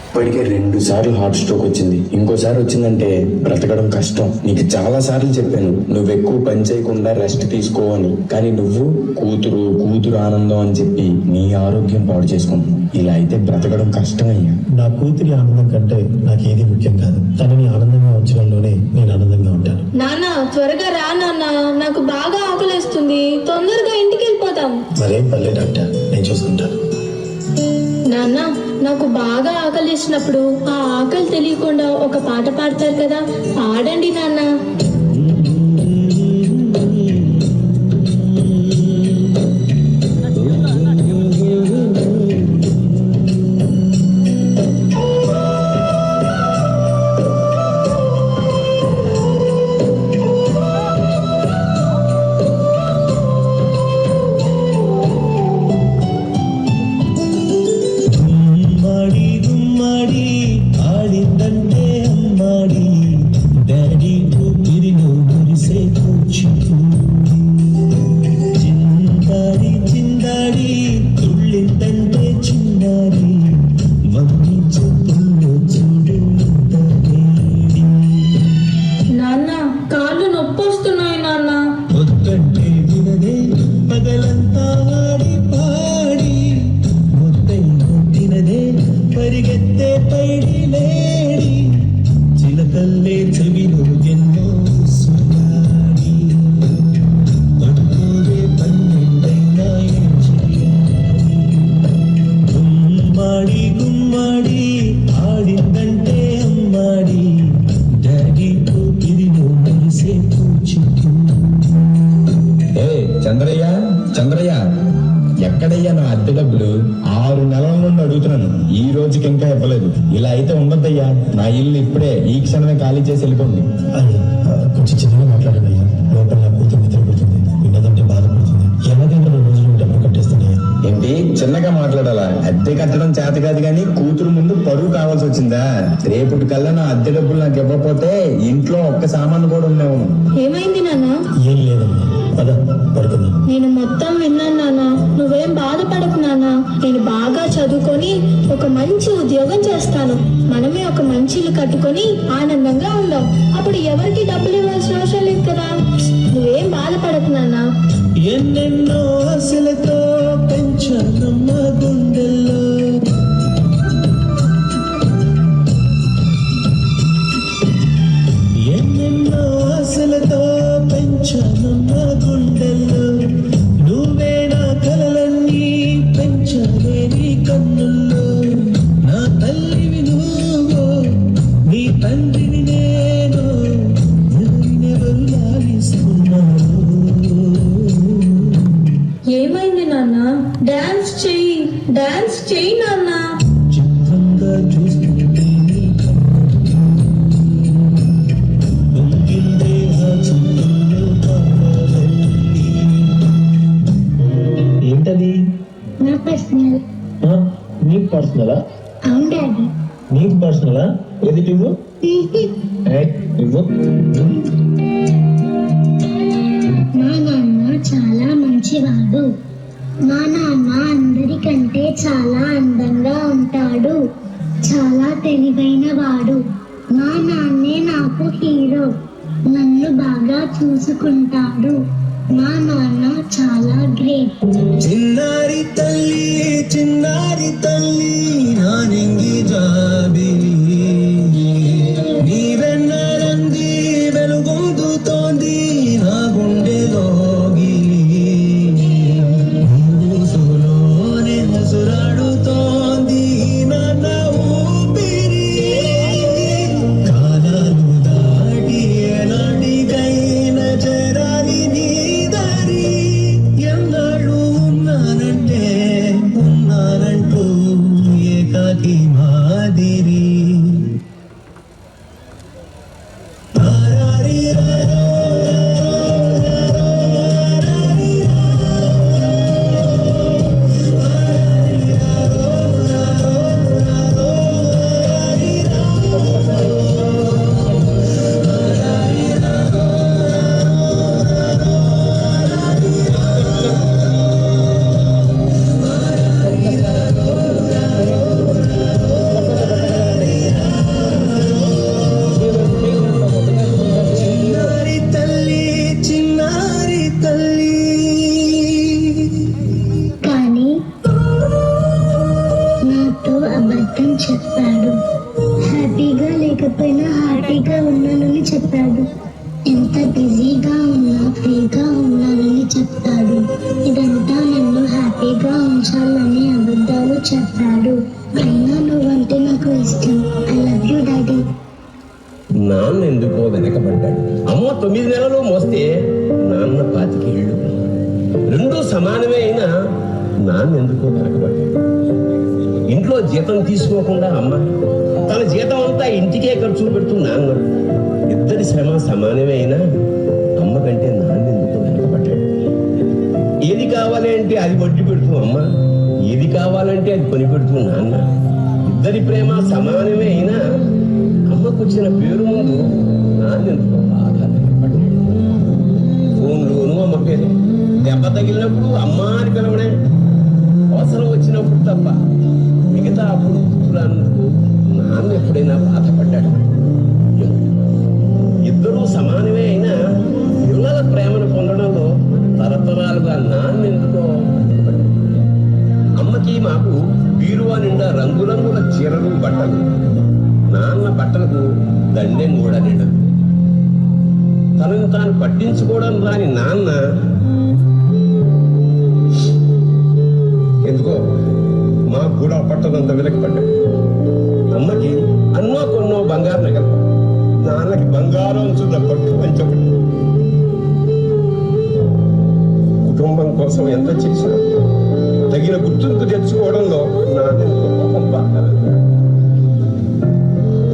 ఇప్పటికే 2 సార్లు heart stroke వచ్చింది. ఇంకోసారి వచ్చిందంటే బ్రతకడం కష్టం. నీకు చాలా సార్లు చెప్పాను నువ్వు ఎక్కువ పని చేయకుండా రెస్ట్ తీసుకో అని. కానీ నువ్వు కూతురు ఆనందం అని చెప్పి నీ ఆరోగ్యం పాడు చేసుకుంటున్నావు. ఇలా అయితే బ్రతకడం కష్టమయ్యా. నా కూతురి ఆనందం కంటే నాకేది ముఖ్యం కాదు. తనని ఆనందంగా ఉంచడంలోనే నేను ఆనందంగా ఉంటాను. నాన్న త్వరగా రా నాన్న, నాకు బాగా ఆకలిస్తుంది. తొందరగా ఇంటికి వెళ్ళిపోతాం. మరేం పర్లేదు డాక్టర్, నేను చూసుకుంటాను. నాన్న నాకు బాగా ఆకలిసినప్పుడు ఆ ఆకలి తెలియకుండా ఒక పాట పాడతారు కదా, పాడండి నాన్న. చంద్రయ్య ఎక్కడయ్యా నా అద్దె డబ్బులు? 6 నెలల నుండి అడుగుతున్నాను, ఈ రోజుకి ఇంకా ఇవ్వలేదు. ఇలా అయితే ఉండద్దయ్యా. నా ఇల్లు ఇప్పుడే ఈ క్షణమే ఖాళీ చేసి వెళ్ళిపోండి. కొంచెం చిన్నగా మాట్లాడండి అయ్యా. లోపల నా కూతురు నిద్ర పడుతుంది, విన్నదంటే బాధపడుతుంది. ఎలాగైనా 2 రోజులు డబ్బులు కట్టేస్తున్నాయా? ఏంటి చిన్నగా మాట్లాడాలా? అద్దె కట్టడం చేత కాదు కానీ కూతురు ముందు పరువు కావాల్సి వచ్చిందా? రేపటి కల్లా నా అద్దె డబ్బులు నాకు ఇవ్వకపోతే ఇంట్లో ఒక్క సామాను కూడా ఉండేవు. ఏమైంది నాన్న? ఏం లేదమ్మా, పద పడుకుందాం. నేను మొత్తం విన్నాను నాన్న, నువ్వేం బాధపడకు నాన్న. నేను బాగా చదువుకొని ఒక మంచి ఉద్యోగం చేస్తాను. మనమే ఒక మంచి ఇల్లు కట్టుకొని ఆనందంగా ఉందాం. అప్పుడు ఎవరికి డబ్బులు ఇవ్వాల్సిన అవసరం లేదు కదా. నువ్వేం బాధపడకు నాన్న. ఎన్నెన్నో ఆశలతో పెంచానమ్మ గుండెల్లో, ఎన్నెన్నో ఆశలతో పెంచానమ్మ గుండెల్లో. నువ్వే నా కలలన్నీ పెంచావే నీ కన్నుల్లో. నా తల్లివి నువ్వు, నీ తండ్రిని నేను, ఎవరినెవరు లాలిస్తున్నారు. ఏమైంది నాన్న? డాన్స్ చెయ్యి నాన్న. చిత్రంగా చూస్తుంటే నీ పొంగిందే ఆ చుట్టూలో కావాలి. ఏంటది? నా పర్సనల్. నీకు పర్సనలా? అవును డాడీ. నీకు పర్సనలా? ఏది ఇవ్వు, ఇవ్వు. మా నాన్న చాలా మంచివాడు. మా నాన్న అందరికంటే చాలా అందంగా ఉంటాడు. చాలా తెలివైన వాడు. మా నాన్నే నాకు హీరో. నన్ను బాగా చూసుకుంటాడు. మా నాన్న చాలా గ్రేట్. చిన్నారి తల్లి నానింగి జాబి, నీ వెన్నరంది వెలుగొందుతోంది నా గుండెలోగి. ఊసులోనే ముసురాడుతోంది నాన్న ఊపిరి. కాలాలు దాటి ఎలాంటికైన చేరాలి నీ దారి. ఎన్నాళ్ళు ఉన్నానంటూ ఏకాకి మాదిరి. ఉంచాలని అబద్ధాలు చెప్పాడు. అయినా నువ్వంటే నాకు ఇష్టం. I love you daddy. నాన్న ఎందుకో వెనకబడ్డాడు. అమ్మ 9 నెలలు మోస్తే నాన్న 25 ఏళ్ళు. రెండూ సమానమే అయినా నాన్న ఎందుకో వెనకబడ్డాడు. ఇంట్లో జీతం తీసుకోకుండా అమ్మ తన జీతం అంతా ఇంటికే ఖర్చు పెడుతూ నాన్న. ఇద్దరి శ్రమ సమానమే అయినా అమ్మ కంటే నాన్న ఎందుకో వెనకబడ్డాడు. ఏది కావాలి అంటే అది వడ్డీ పెడుతూ అమ్మ, ఏది కావాలంటే అది కొని పెడుతూ నాన్న. ఇద్దరి ప్రేమ సమానమే అయినా అమ్మకు వచ్చిన పేరు ముందు నాన్న ఎందుకో బాగా వెనకబడ్డాడు. ఫోన్లోనూ అమ్మ పేరు, దెబ్బ తగిలినప్పుడు అమ్మ అని పిలవడే, అవసరం వచ్చినప్పుడు తప్ప మిగతా అప్పుడు గుర్తురానందుకు నాన్న ఎప్పుడైనా బాధపడ్డాడు. ఇద్దరూ సమానమే అయినా పిల్లల ప్రేమను పొందడంలో తరతరాలుగా నాన్న ఎందుకో వెనకబడ్డాడు. అమ్మకి మాకు బీరువా నిండా రంగురంగుల చీరలు బట్టలు, నాన్న బట్టలకు దండెం కూడా నిండదు. తనను తాను పట్టించుకోవడం రాని నాన్న ఎందుకో మాకు కూడా పట్టదంత వెనకపడ్డాడు. అమ్మకి అన్నో కొన్నో బంగారు నగలు, నాన్నకి బంగారం చున్న పట్టు పంచబడి కుటుంబం కోసం ఎంత చేసినా తగిన గుర్తింపు తెచ్చుకోవడంలో నాన్న ఎందుకో కోపం బాగా.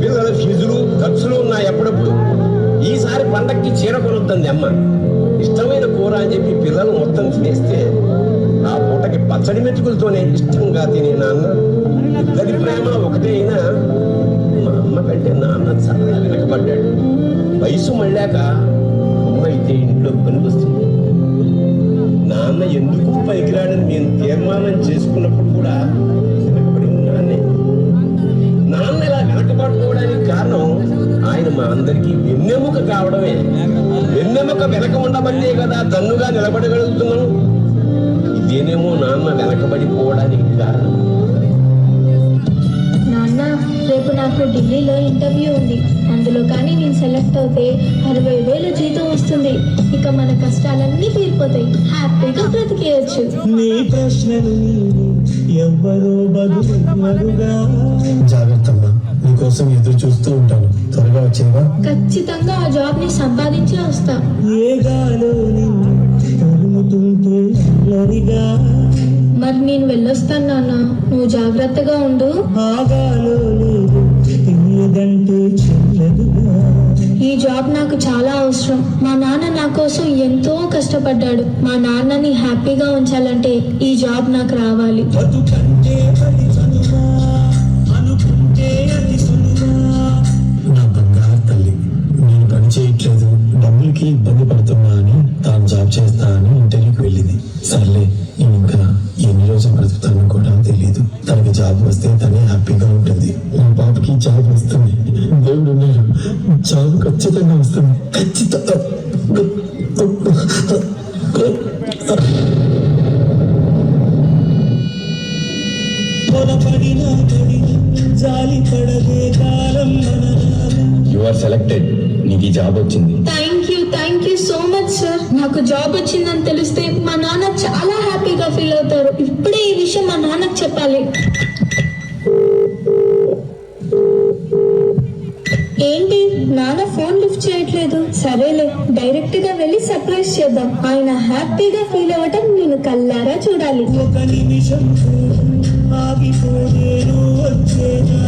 పిల్లల ఫీజులు ఖర్చులు ఉన్నాయి ఎప్పుడప్పుడు. ఈసారి పండక్కి చీర కొనొద్దంది అమ్మ. ఇష్టమైన కూర అని చెప్పి పిల్లలు మొత్తం తినేస్తే ఆ పూటకి పచ్చడి మెతుకులతోనే ఇష్టంగా తినే నాన్న. ఇద్దరి ప్రేమ ఒకటే అయినా మా అమ్మ కంటే నాన్న చాలా వెనకబడ్డాడు. వయసు మళ్ళాక అమ్మ అయితే ఇంట్లో పనికొస్తుంది. నాన్న ఎందుకు పనికిరాడని మేము తీర్మానం చేసుకున్నప్పుడు కూడా వెనకబడి నాన్నే. నాన్న ఇలా వెనకబడుకోవడానికి కారణం ఆయన మా అందరికీ వెన్నెముక కావడమే. వెన్నెముక వెనక ఉండబట్టే కదా దన్నుగా నిలబడగలుగుతున్నాం. ఇదేనేమో నాన్న వెనకబడిపోవడానికి కారణం. నాన్న, రేపు నాకు ఢిల్లీలో ఇంటర్వ్యూ ఉంది. అందులో కానీ నేను సెలెక్ట్ అవుతే 60,000 జీతం వస్తుంది. ఇక మన కష్టాలన్నీ తీరిపోతాయి. హ్యాపీగా బ్రతికేయచ్చు. నీ ప్రశ్నలు ఎవ్వరూ బదులుగా. జాగ్రత్తమ్మా, నీకోసం ఎదురు చూస్తూ ఉంటాను. త్వరగా వచ్చేవా? ఖచ్చితంగా ఆ జాబ్ ని సంపాదించి వస్తా. ఏ గాలో తరుముతుంటే అల్లరిగా. మరి నేను వెళ్ళొస్తాను నాన్న, నువ్వు జాగ్రత్తగా ఉండు. ఆగాలో లేదు తెలియదంటే చెల్లదుగా. ఈ జాబ్ నాకు చాలా అవసరం. మా నాన్న నా కోసం ఎంతో కష్టపడ్డాడు. మా నాన్నని హ్యాపీగా ఉంచాలంటే ఈ జాబ్ నాకు రావాలి. బతుకంటే అది చదువా, అనుకుంటే అది సులువా. నా బంగారు తల్లి, నేను పని చేయట్లేదు, డబ్బులకి ఇబ్బంది పడుతున్నా అని తాను జాబ్ చేస్తా అని ఇంటర్వ్యూకి వెళ్ళింది. సర్లే, నేను ఇంకా ఎన్ని రోజులు బ్రతుకుతానో కూడా తెలియదు. తనకి జాబ్ వస్తే తనే హ్యాపీగా ఉంటుంది. నా పాపకి జాబ్ వస్తుంది. దేవుడు ఉన్నారు, జాబ్ ఖచ్చితంగా వస్తుంది. ఖచ్చితంగా. జాలి పడదే కాలం. You are selected. నీకు ఈ జాబ్ వచ్చింది. Thank you so much sir. నాకు జాబ్ వచ్చిందని తెలిస్తే మా నాన్న చాలా హ్యాపీగా ఫీల్ అవుతారు. ఇప్పుడే ఈ విషయం మా నాన్నకు చెప్పాలి. ఏంటి నాన్న ఫోన్ లిఫ్ట్ చేయట్లేదు? సరేలే, డైరెక్ట్ గా వెళ్ళి సర్ప్రైజ్ చేద్దాం. ఆయన హ్యాపీగా ఫీల్ అవ్వటం నేను కల్లారా చూడాలి. ఒక నిమిషం ఆగిపోయేను వచ్చేనా.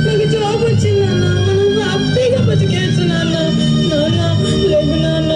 నాకు జాబ్ వచ్చింది నాన్న. హ్యాపీగా బతికేచ్చు నాన్న. నాన్న లేకు నాన్న,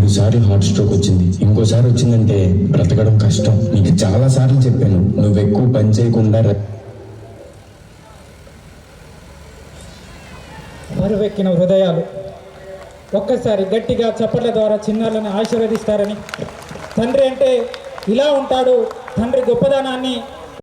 2 సార్లు హార్ట్ స్ట్రోక్ వచ్చింది. ఇంకోసారి వచ్చిందంటే బ్రతకడం కష్టం. నీకు చాలా సార్లు చెప్పాను నువ్వు ఎక్కువ పని చేయకుండా బరువెక్కిన హృదయాలు ఒక్కసారి గట్టిగా చప్పట్ల ద్వారా చిన్నారులను ఆశీర్వదిస్తారని, తండ్రి అంటే ఇలా ఉంటాడు, తండ్రి గొప్పదనాన్ని